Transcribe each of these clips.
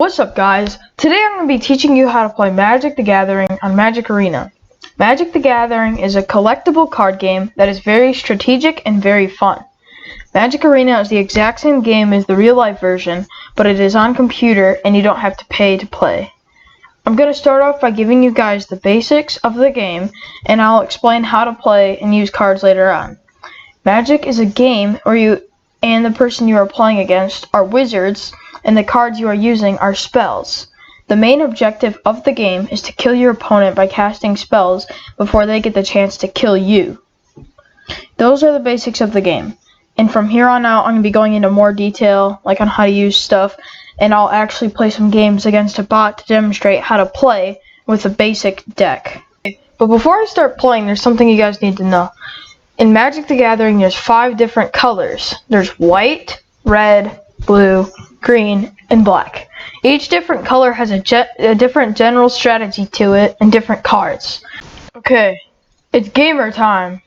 What's up, guys? Today I'm going to be teaching you how to play Magic the Gathering on Magic Arena. Magic the Gathering is a collectible card game that is very strategic and very fun. Magic Arena is the exact same game as the real-life version, but it is on computer and you don't have to pay to play. I'm going to start off by giving you guys the basics of the game, and I'll explain how to play and use cards later on. Magic is a game where you and the person you are playing against are wizards, and the cards you are using are spells. The main objective of the game is to kill your opponent by casting spells before they get the chance to kill you. Those are the basics of the game. And from here on out, I'm going to be going into more detail, like on how to use stuff, and I'll actually play some games against a bot to demonstrate how to play with a basic deck. But before I start playing, there's something you guys need to know. In Magic the Gathering, there's 5 different colors. There's white, red, blue, green, and black. Each different color has a different general strategy to it and different cards. Okay, it's gamer time.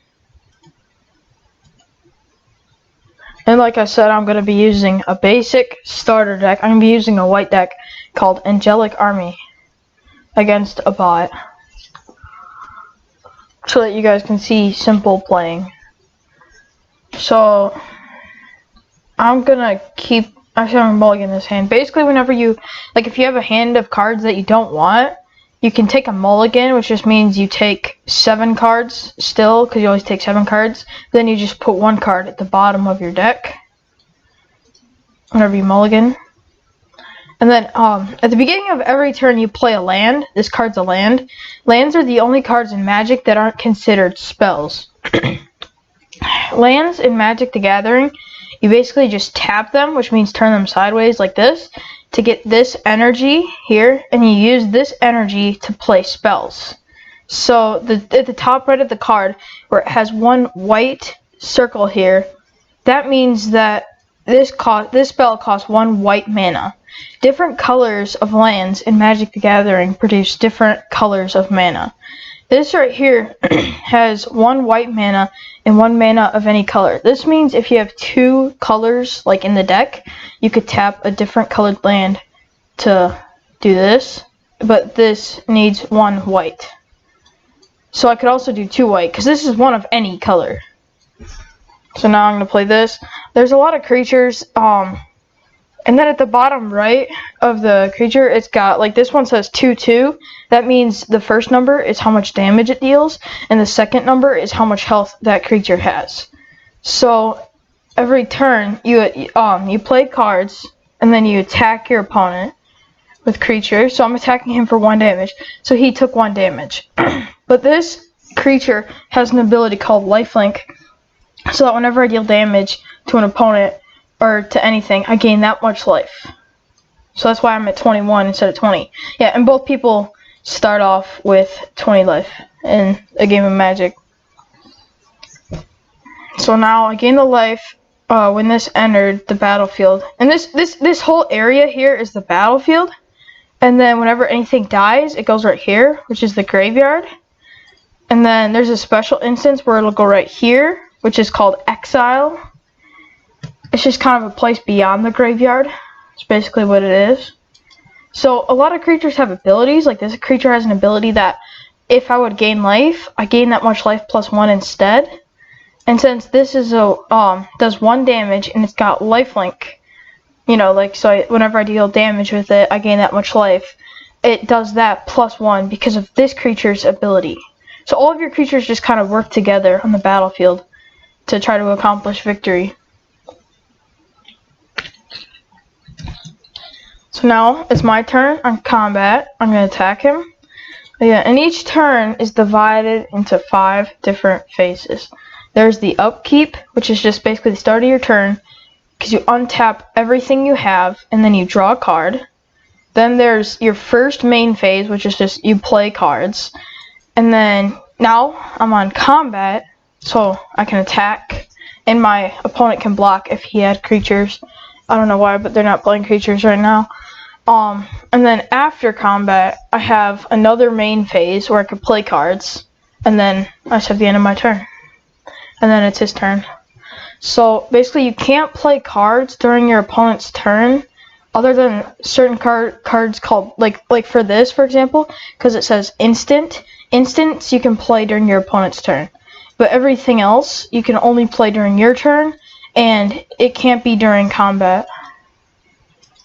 And like I said, I'm going to be using a basic starter deck. I'm going to be using a white deck called Angelic Army against a bot, so that you guys can see simple playing. So I'm gonna keep I'm mulligan this hand. Basically, whenever you if you have a hand of cards that you don't want, you can take a mulligan, which just means you take 7 cards still, because you always take 7 cards. Then you just put 1 card at the bottom of your deck whenever you mulligan. And then at the beginning of every turn, you play a land. This card's a land. Lands are the only cards in Magic that aren't considered spells. Lands in Magic the Gathering, you basically just tap them, which means turn them sideways like this, to get this energy here, and you use this energy to play spells. So at the top right of the card, where it has 1 white circle here, that means that this spell costs 1 white mana. Different colors of lands in Magic the Gathering produce different colors of mana. This right here has 1 white mana and 1 mana of any color. This means if you have 2 colors like in the deck, you could tap a different colored land to do this, but this needs 1 white. So I could also do 2 white, because this is 1 of any color. So now I'm going to play this. There's a lot of creatures, and then at the bottom right of the creature, it's got, this one says 2/2. That means the first number is how much damage it deals, and the second number is how much health that creature has. So every turn, you play cards, and then you attack your opponent with creatures. So I'm attacking him for 1 damage. So he took 1 damage. But this creature has an ability called Lifelink, so that whenever I deal damage to an opponent, or to anything, I gain that much life. So that's why I'm at 21 instead of 20. Yeah, and both people start off with 20 life in a game of Magic. So now I gain the life when this entered the battlefield. And this whole area here is the battlefield. And then whenever anything dies, it goes right here, which is the graveyard. And then there's a special instance where it'll go right here, which is called Exile. It's just kind of a place beyond the graveyard. It's basically what it is. So a lot of creatures have abilities. Like this creature has an ability that if I would gain life, I gain that much life plus 1 instead. And since this is does 1 damage and it's got lifelink, whenever I deal damage with it, I gain that much life. It does that plus 1 because of this creature's ability. So all of your creatures just kind of work together on the battlefield to try to accomplish victory. So now it's my turn on combat. I'm going to attack him. Yeah, and each turn is divided into 5 different phases. There's the upkeep, which is just basically the start of your turn, because you untap everything you have and then you draw a card. Then there's your first main phase, which is just you play cards. And then now I'm on combat, so I can attack, and my opponent can block if he had creatures. I don't know why, but they're not playing creatures right now. And then after combat, I have another main phase where I can play cards, and then I just have the end of my turn. And then it's his turn. So basically, you can't play cards during your opponent's turn other than certain cards called, like for this, for example, because it says instants you can play during your opponent's turn. But everything else you can only play during your turn, and it can't be during combat.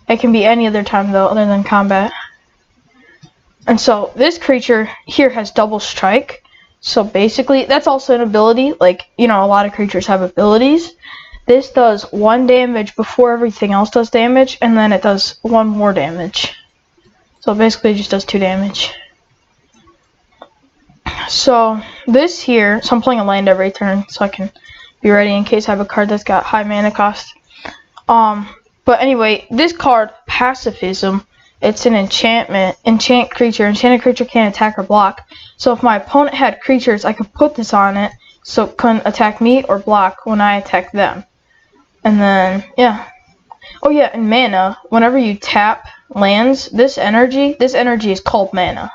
It can be any other time though, other than combat. And so this creature here has double strike. So basically, that's also an ability. Like, you know, a lot of creatures have abilities. This does 1 damage before everything else does damage, and then it does 1 more damage. So basically, it just does 2 damage. So this here, so I'm playing a land every turn, so I can be ready in case I have a card that's got high mana cost. But anyway, this card, Pacifism, it's an enchantment. Enchanted creature can't attack or block. So if my opponent had creatures, I could put this on it so it couldn't attack me or block when I attack them. And then, yeah. Oh yeah, and mana, whenever you tap lands, this energy is called mana.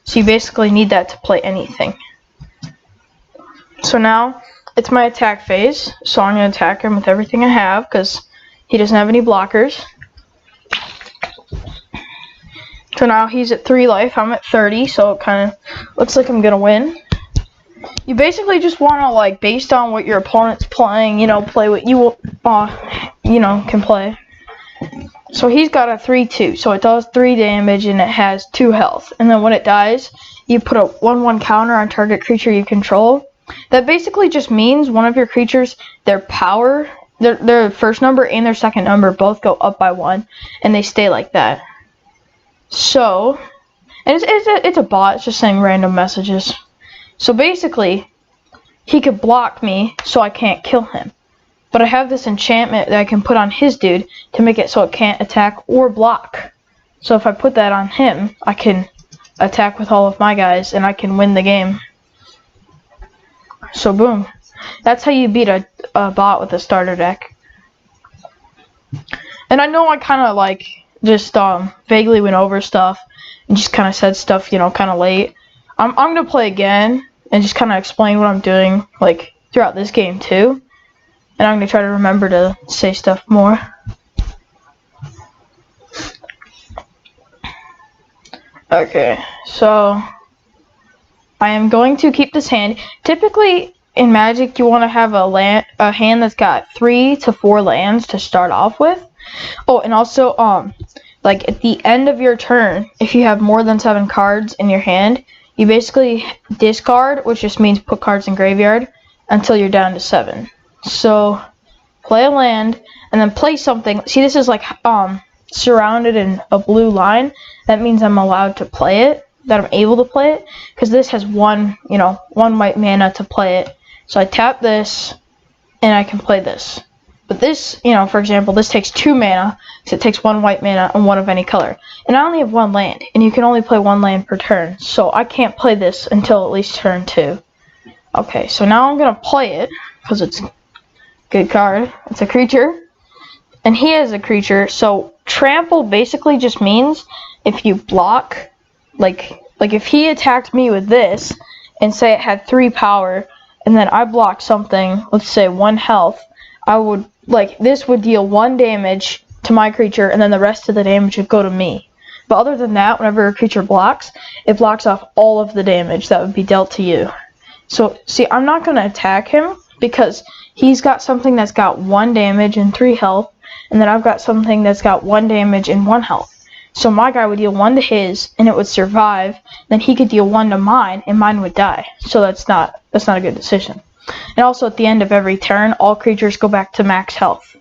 So you basically need that to play anything. So now, it's my attack phase. So I'm going to attack him with everything I have, because he doesn't have any blockers. So now he's at 3 life, I'm at 30, so it kind of looks like I'm going to win. You basically just want to, like, based on what your opponent's playing, you know, play what you, you know, can play. So he's got a 3/2, so it does 3 damage and it has 2 health. And then when it dies, you put a 1/1 counter on target creature you control. That basically just means one of your creatures, their power, their first number and their second number both go up by 1, and they stay like that. So, and it's a bot, it's just saying random messages. So basically, he could block me so I can't kill him. But I have this enchantment that I can put on his dude to make it so it can't attack or block. So if I put that on him, I can attack with all of my guys and I can win the game. So boom. That's how you beat a bot with a starter deck. And I know I kind of like just vaguely went over stuff and just kind of said stuff, you know, kind of late. I'm going to play again and just kind of explain what I'm doing, like, throughout this game too. And I'm going to try to remember to say stuff more. Okay, so I am going to keep this hand. Typically, in Magic, you want to have a hand that's got 3 to 4 lands to start off with. Oh, and also, like, at the end of your turn, if you have more than 7 cards in your hand, you basically discard, which just means put cards in graveyard, until you're down to 7. So, play a land, and then play something. See, this is like surrounded in a blue line. That means I'm allowed to play it, that I'm able to play it, because this has 1 white mana to play it. So I tap this, and I can play this. But this, you know, for example, this takes 2 mana, so it takes 1 white mana and 1 of any color. And I only have 1 land, and you can only play 1 land per turn, so I can't play this until at least turn 2. Okay, so now I'm going to play it, because it's a good card. It's a creature, and he has a creature, so trample basically just means if you block, like if he attacked me with this, and say it had 3 power, and then I block something, let's say 1 health, I would, like, this would deal 1 damage to my creature, and then the rest of the damage would go to me. But other than that, whenever a creature blocks, it blocks off all of the damage that would be dealt to you. So, see, I'm not going to attack him, because he's got something that's got 1 damage and 3 health, and then I've got something that's got 1 damage and 1 health. So my guy would deal 1 to his, and it would survive, then he could deal 1 to mine, and mine would die. So that's not a good decision. And also at the end of every turn, all creatures go back to max health.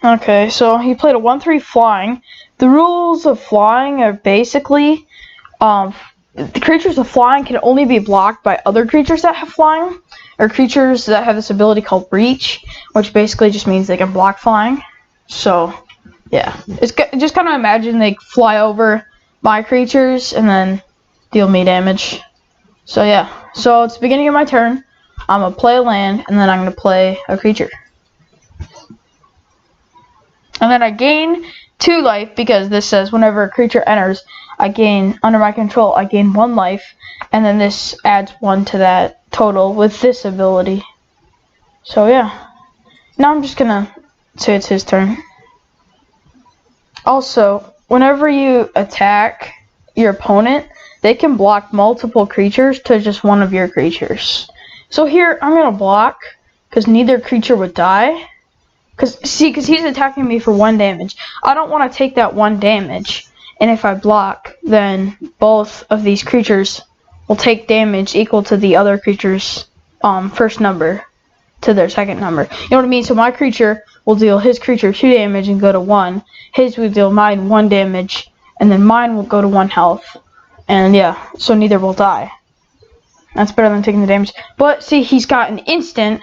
Okay, so he played a 1/3 flying. The rules of flying are basically, the creatures with flying can only be blocked by other creatures that have flying, or creatures that have this ability called Breach, which basically just means they can block flying. So, yeah. Just kind of imagine they fly over my creatures and then deal me damage. So, yeah. So, it's the beginning of my turn. I'm going to play a land, and then I'm going to play a creature. And then I gain 2 life, because this says whenever a creature enters, under my control, I gain 1 life, and then this adds 1 to that total with this ability. So yeah, Now I'm just gonna say it's his turn. Also, whenever you attack your opponent, they can block multiple creatures to just one of your creatures. So here, I'm gonna block, because neither creature would die. Because he's attacking me for 1 damage. I don't want to take that 1 damage. And if I block, then both of these creatures will take damage equal to the other creature's first number to their second number. You know what I mean? So my creature will deal his creature 2 damage and go to 1. His will deal mine 1 damage, and then mine will go to 1 health. And yeah, so neither will die. That's better than taking the damage. But see, he's got an instant,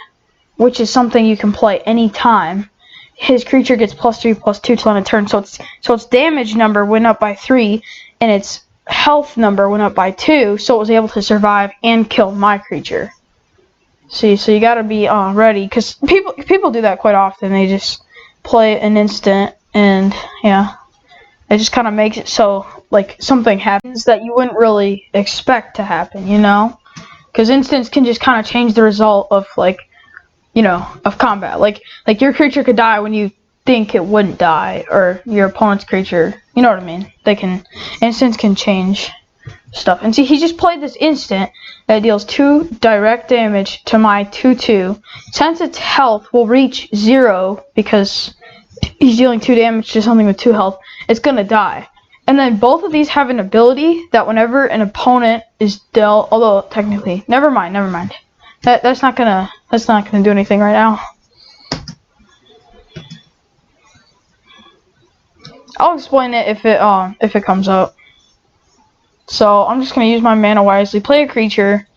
which is something you can play anytime. His creature gets +3/+2 till end of turn. So its damage number went up by 3, and its health number went up by 2. So it was able to survive and kill my creature. See, so you gotta be ready, because people do that quite often. They just play an instant, and yeah, it just kind of makes it so like something happens that you wouldn't really expect to happen, you know? Because instants can just kind of change the result of of combat. Like your creature could die when you think it wouldn't die, or your opponent's creature. You know what I mean? Instants can change stuff. And see, he just played this instant that deals 2 direct damage to my 2/2. Since its health will reach 0 because he's dealing 2 damage to something with 2 health, it's gonna die. And then both of these have an ability that whenever an opponent is dealt, although technically, never mind. That's not gonna do anything right now. I'll explain it if it comes up. So I'm just gonna use my mana wisely, play a creature,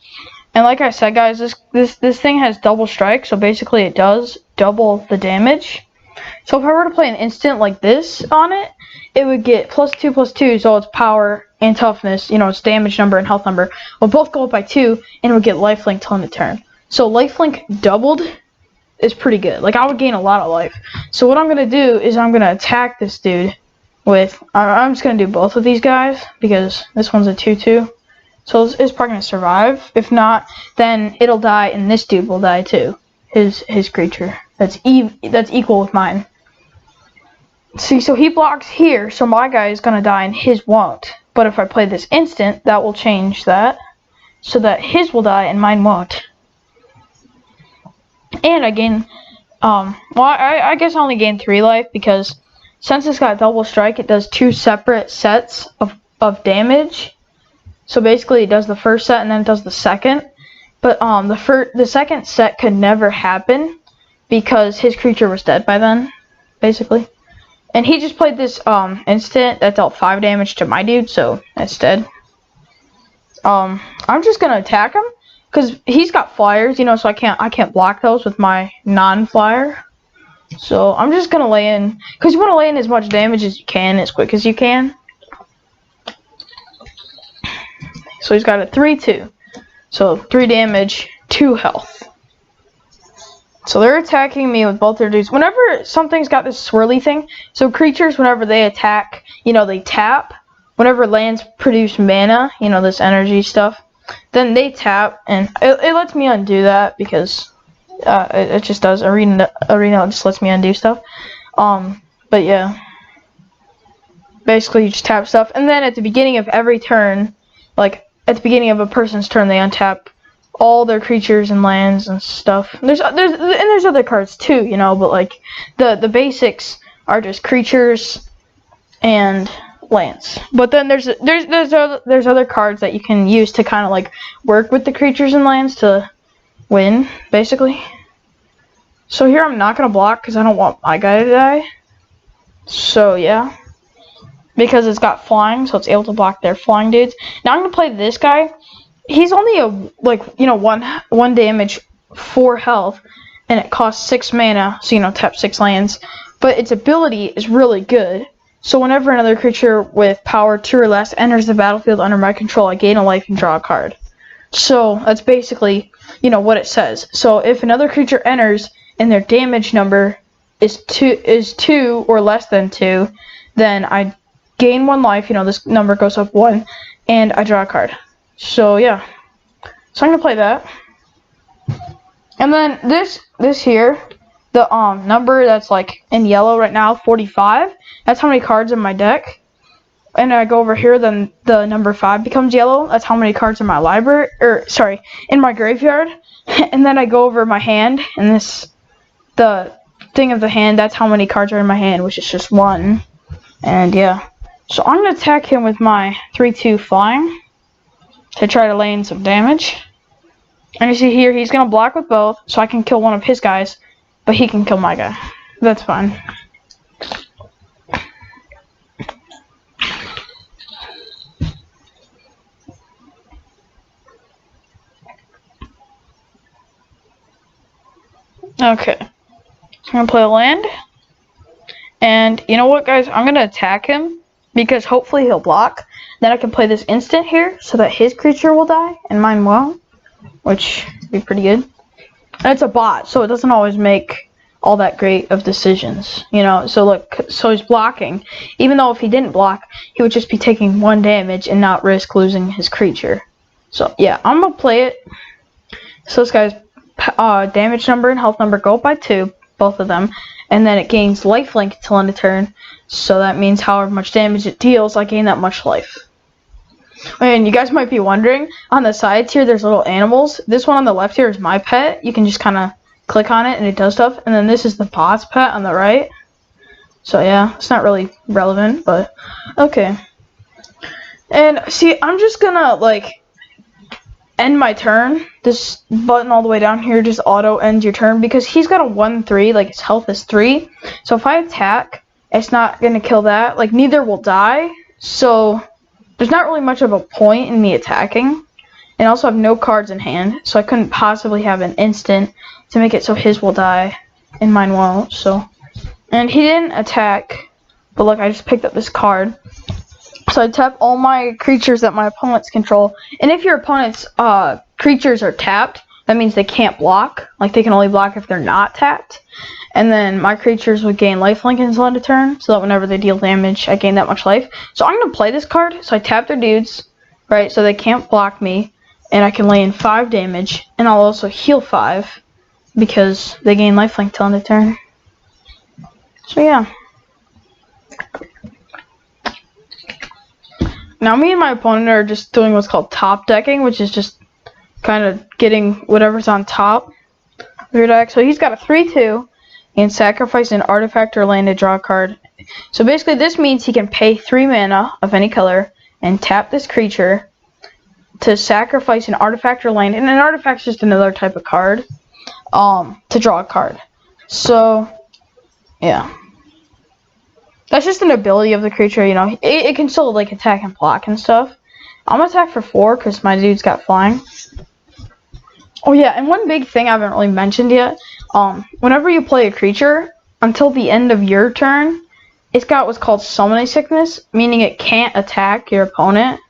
and like I said, guys, this thing has double strike, so basically it does double the damage. So if I were to play an instant like this on it, it would get +2/+2, so its power and toughness, its damage number and health number will both go up by 2, and it would get lifelink till end of turn. So lifelink doubled is pretty good. Like, I would gain a lot of life. So what I'm gonna do is I'm gonna attack this dude with. I'm just gonna do both of these guys because this one's a 2/2. So it's probably gonna survive. If not, then it'll die, and this dude will die too. His creature that's equal with mine. See, so he blocks here, so my guy is gonna die and his won't. But if I play this instant, that will change that, so that his will die and mine won't. And I gain, I guess I only gain 3 life because since it's got double strike, it does 2 separate sets of damage. So basically, it does the first set and then it does the second. But the second set could never happen because his creature was dead by then, basically. And he just played this instant that dealt 5 damage to my dude, so that's dead. I'm just gonna attack him because he's got flyers, so I can't block those with my non-flyer. So I'm just gonna lay in, because you want to lay in as much damage as you can, as quick as you can. So he's got a 3/2. So 3 damage, 2 health. So they're attacking me with both their dudes. Whenever something's got this swirly thing, so creatures, whenever they attack, they tap. Whenever lands produce mana, this energy stuff, then they tap, and it lets me undo that because it just does. Arena just lets me undo stuff. But yeah, basically you just tap stuff, and then at the beginning of every turn, like at the beginning of a person's turn, they untap all their creatures and lands and stuff. There's other cards too, but like the basics are just creatures and lands. But then there's other cards that you can use to kind of like work with the creatures and lands to win, basically. So here I'm not gonna block because I don't want my guy to die. So yeah, because it's got flying, so it's able to block their flying dudes. Now I'm gonna play this guy. He's only a one damage, 4 health, and it costs 6 mana. So tap 6 lands. But its ability is really good. So whenever another creature with power 2 or less enters the battlefield under my control, I gain a life and draw a card. So that's basically, what it says. So if another creature enters and their damage number is 2 or less than 2, then I gain 1 life. This number goes up 1, and I draw a card. So yeah. So I'm gonna play that. And then this here, the number that's like in yellow right now, 45. That's how many cards in my deck. And I go over here, then the number 5 becomes yellow. That's how many cards in my library, in my graveyard. And then I go over my hand, and the thing of the hand, that's how many cards are in my hand, which is just 1. And yeah. So I'm going to attack him with my 3/2 flying to try to lay in some damage. And you see here, he's going to block with both, so I can kill one of his guys, but he can kill my guy. That's fine. Okay. I'm going to play a land. And you know what, guys? I'm going to attack him because hopefully he'll block. Then I can play this instant here so that his creature will die and mine won't, which would be pretty good. And it's a bot, so it doesn't always make all that great of decisions, you know. So look, so he's blocking. Even though if he didn't block, he would just be taking 1 damage and not risk losing his creature. So yeah, I'm going to play it. So this guy's damage number and health number go up by 2, both of them, and then it gains lifelink until end of turn, so that means however much damage it deals, I gain that much life. And you guys might be wondering, on the sides here there's little animals. This one on the left here is my pet. You can just kind of click on it and it does stuff, and then this is the bot's pet on the right. So yeah, it's not really relevant, but okay. And see, I'm just gonna like end my turn. This button all the way down here just auto ends your turn because he's got a 1/3, like his health is 3. So if I attack, it's not gonna kill that. Like neither will die. So there's not really much of a point in me attacking. And also I have no cards in hand, so I couldn't possibly have an instant to make it so his will die and mine won't. So, and he didn't attack, but look, I just picked up this card. So I tap all my creatures that my opponents control. And if your opponent's creatures are tapped, that means they can't block. Like they can only block if they're not tapped. And then my creatures would gain lifelink until end of turn, so that whenever they deal damage, I gain that much life. So I'm going to play this card. So I tap their dudes, right, so they can't block me. And I can lay in 5 damage. And I'll also heal 5 because they gain lifelink till end of turn. So yeah. Now me and my opponent are just doing what's called top decking, which is just kind of getting whatever's on top of your deck. So he's got a 3/2 and sacrifice an artifact or land to draw a card. So basically this means he can pay 3 mana of any color and tap this creature to sacrifice an artifact or land. And an artifact's just another type of card to draw a card. So yeah. That's just an ability of the creature, you know. It can still like attack and block and stuff. I'm gonna attack for 4 because my dude's got flying. Oh yeah, and one big thing I haven't really mentioned yet. Whenever you play a creature, until the end of your turn, it's got what's called summoning sickness, meaning it can't attack your opponent.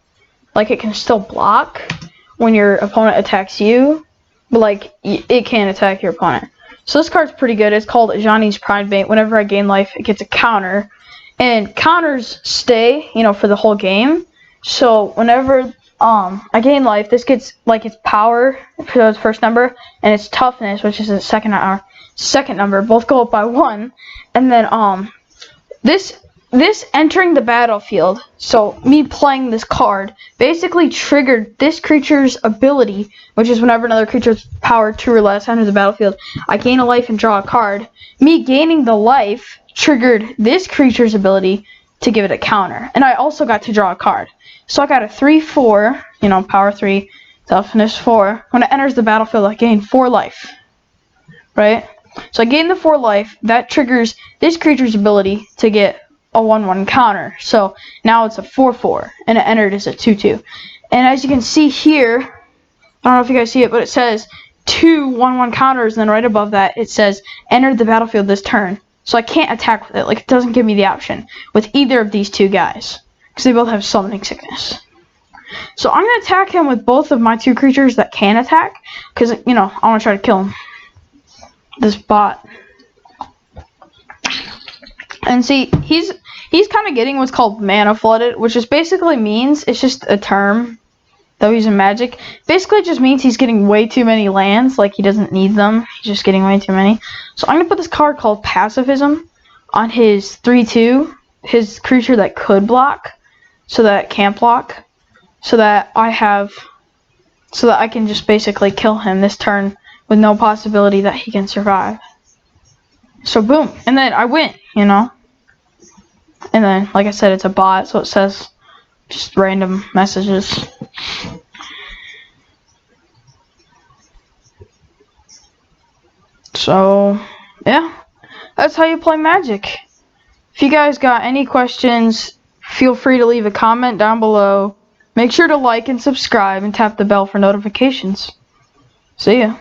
Like it can still block when your opponent attacks you, but like it can't attack your opponent. So this card's pretty good. It's called Ajani's Pridemate. Whenever I gain life, it gets a counter. And counters stay, you know, for the whole game. So whenever I gain life, this gets like its power for the first number and its toughness, which is the second number, both go up by 1. And then this entering the battlefield, so me playing this card basically triggered this creature's ability, which is whenever another creature's power 2 or less enters the battlefield, I gain a life and draw a card. Me gaining the life triggered this creature's ability to give it a counter. And I also got to draw a card. So I got a 3/4, you know, power 3, toughness 4. When it enters the battlefield, I gain 4 life. Right? So I gain the 4 life. That triggers this creature's ability to get a 1/1 counter. So now it's a 4/4. And it entered as a 2/2. And as you can see here, I don't know if you guys see it, but it says 2 1/1 counters. And then right above that, it says entered the battlefield this turn. So I can't attack with it. Like, it doesn't give me the option with either of these 2 guys. Because they both have summoning sickness. So I'm going to attack him with both of my 2 creatures that can attack. Because, you know, I want to try to kill him. This bot. And see, he's kind of getting what's called mana flooded. Which just basically means, it's just a term though he's in Magic. Basically, it just means he's getting way too many lands. Like, he doesn't need them. He's just getting way too many. So I'm going to put this card called Pacifism on his 3/2, his creature that could block, so that it can't block, so that I can just basically kill him this turn with no possibility that he can survive. So boom, and then I win, you know? And then, like I said, it's a bot, so it says just random messages. So, yeah, that's how you play Magic. If you guys got any questions, feel free to leave a comment down below. Make sure to like and subscribe and tap the bell for notifications. See ya.